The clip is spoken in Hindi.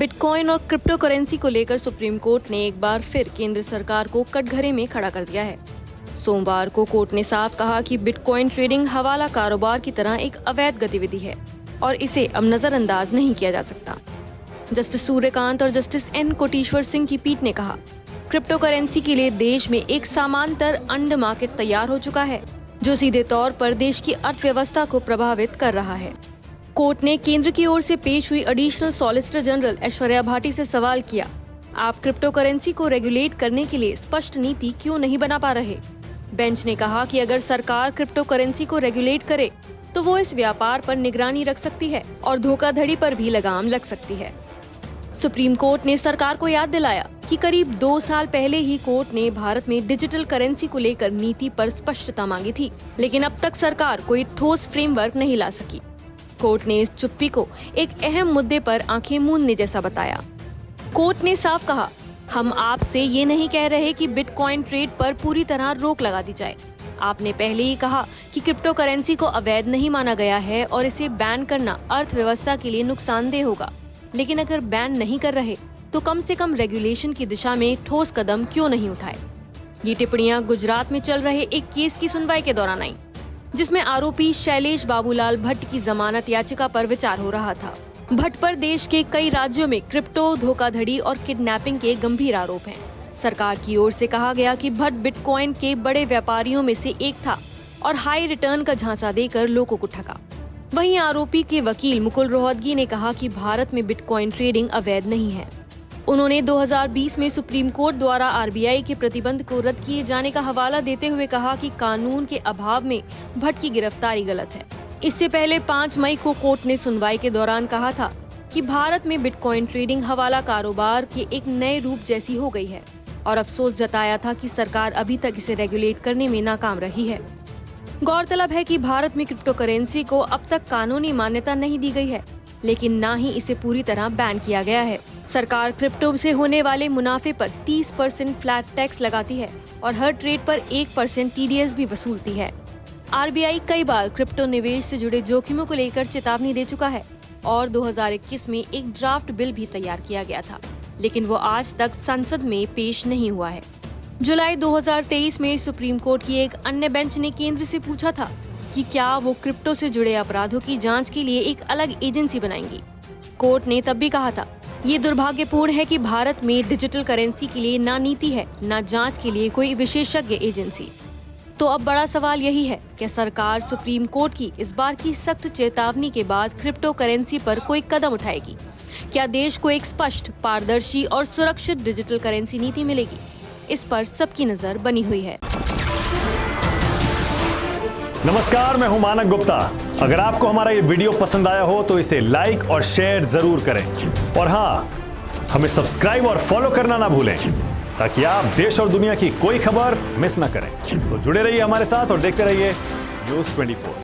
बिटकॉइन और क्रिप्टो करेंसी को लेकर सुप्रीम कोर्ट ने एक बार फिर केंद्र सरकार को कटघरे में खड़ा कर दिया है। सोमवार को कोर्ट ने साफ कहा कि बिटकॉइन ट्रेडिंग हवाला कारोबार की तरह एक अवैध गतिविधि है और इसे अब नजरअंदाज नहीं किया जा सकता। जस्टिस सूर्यकांत और जस्टिस एन कोटेश्वर सिंह की पीठ ने कहा, क्रिप्टो करेंसी के लिए देश में एक समांतर अंड मार्केट तैयार हो चुका है जो सीधे तौर पर देश की अर्थव्यवस्था को प्रभावित कर रहा है। कोर्ट ने केंद्र की ओर से पेश हुई additional solicitor general Aishwarya Bhati से सवाल किया, आप क्रिप्टो करेंसी को रेगुलेट करने के लिए स्पष्ट नीति क्यों नहीं बना पा रहे? बेंच ने कहा कि अगर सरकार क्रिप्टो करेंसी को रेगुलेट करे तो वो इस व्यापार पर निगरानी रख सकती है और धोखाधड़ी पर भी लगाम लग सकती है। सुप्रीम कोर्ट ने सरकार को याद दिलाया कि करीब 2 साल पहले ही कोर्ट ने भारत में डिजिटल करेंसी को लेकर नीति पर स्पष्टता मांगी थी, लेकिन अब तक सरकार कोई ठोस फ्रेमवर्क नहीं ला सकी। कोर्ट ने इस चुप्पी को एक अहम मुद्दे पर आंखें मूंदने जैसा बताया। कोर्ट ने साफ कहा, हम आपसे ये नहीं कह रहे कि बिटकॉइन ट्रेड पर पूरी तरह रोक लगा दी जाए। आपने पहले ही कहा कि क्रिप्टो करेंसी को अवैध नहीं माना गया है और इसे बैन करना अर्थव्यवस्था के लिए नुकसानदेह होगा। लेकिन अगर बैन नहीं कर रहे तो कम से कम रेगुलेशन की दिशा में ठोस कदम क्यों नहीं उठाए? ये टिप्पणियां गुजरात में चल रहे एक केस की सुनवाई के दौरान आई, जिसमें आरोपी शैलेश बाबूलाल भट्ट की जमानत याचिका पर विचार हो रहा था। भट्ट पर देश के कई राज्यों में क्रिप्टो धोखाधड़ी और किडनैपिंग के गंभीर आरोप हैं। सरकार की ओर से कहा गया कि भट्ट बिटकॉइन के बड़े व्यापारियों में से एक था और हाई रिटर्न का झांसा देकर लोगों को ठगा। वहीं आरोपी के वकील मुकुल रोहतगी ने कहा कि भारत में बिटकॉइन ट्रेडिंग अवैध नहीं है। उन्होंने 2020 में सुप्रीम कोर्ट द्वारा आरबीआई के प्रतिबंध को रद्द किए जाने का हवाला देते हुए कहा कि कानून के अभाव में भट्ट की गिरफ्तारी गलत है। इससे पहले 5 मई को कोर्ट ने सुनवाई के दौरान कहा था कि भारत में बिटकॉइन ट्रेडिंग हवाला कारोबार के एक नए रूप जैसी हो गई है और अफसोस जताया था कि सरकार अभी तक इसे रेगुलेट करने में नाकाम रही है। गौरतलब है कि भारत में क्रिप्टो करेंसी को अब तक कानूनी मान्यता नहीं दी गई है, लेकिन न ही इसे पूरी तरह बैन किया गया है। सरकार क्रिप्टो से होने वाले मुनाफे पर 30% फ्लैट टैक्स लगाती है और हर ट्रेड पर 1% TDS भी वसूलती है। आरबीआई कई बार क्रिप्टो निवेश से जुड़े जोखिमों को लेकर चेतावनी दे चुका है और 2021 में एक ड्राफ्ट बिल भी तैयार किया गया था, लेकिन वो आज तक संसद में पेश नहीं हुआ है। जुलाई 2023 में सुप्रीम कोर्ट की एक अन्य बेंच ने केंद्र से पूछा था कि क्या वो क्रिप्टो से जुड़े अपराधों की जांच के लिए एक अलग एजेंसी बनाएंगी। कोर्ट ने तब भी कहा था, ये दुर्भाग्यपूर्ण है कि भारत में डिजिटल करेंसी के लिए ना नीति है, ना जांच के लिए कोई विशेषज्ञ एजेंसी। तो अब बड़ा सवाल यही है कि सरकार सुप्रीम कोर्ट की इस बार की सख्त चेतावनी के बाद क्रिप्टो करेंसी पर कोई कदम उठाएगी? क्या देश को एक स्पष्ट, पारदर्शी और सुरक्षित डिजिटल करेंसी नीति मिलेगी? इस पर सबकी नजर बनी हुई है। नमस्कार, मैं हूं मानक गुप्ता। अगर आपको हमारा ये वीडियो पसंद आया हो तो इसे लाइक और शेयर जरूर करें और हाँ, हमें सब्सक्राइब और फॉलो करना ना भूलें ताकि आप देश और दुनिया की कोई खबर मिस ना करें। तो जुड़े रहिए हमारे साथ और देखते रहिए न्यूज़ 24।